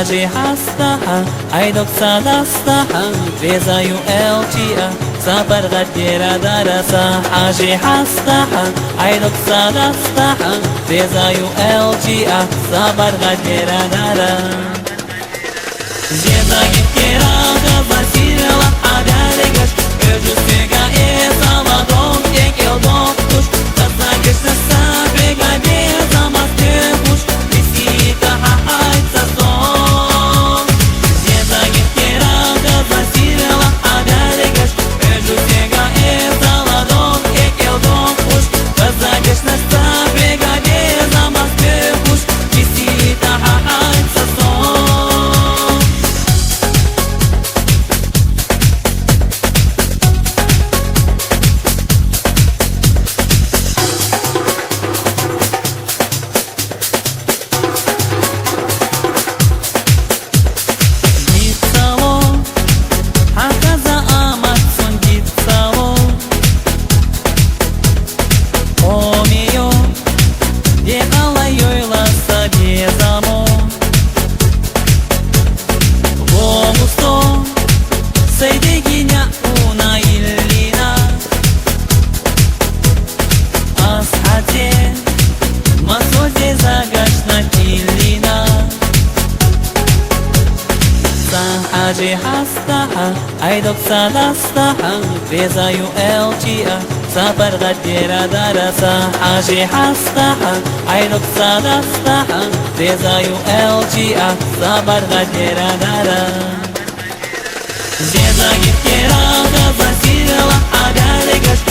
حاجي حستها عيدك صدستها رزايو التيا صبر غدير درسا حاجي حستها عيدك صدستها رزايو التيا صبر غدير درسا جزاك كراغة بسيرة وحدالكش Öcüsüga ezaladom tek eldom tuş Kazakış sabiga bezamaz tükuş Visita haaytsa son Jezagi keraga basira вахадаликаш Öcüsüga ezaladom tek eldom tuş Kazakış sabiga bezamaz tükuş Visita haaytsa son Сейдегиня уна иллина Асхате Масозе загашна тиллина Сахаджи хастаха Айдок садастаха Резаю элчия Сабар гаддера дараса Сахаджи хастаха Айдок садастаха Резаю элчия Сабар гаддера дараса Jezagi keraga basira وحدالكش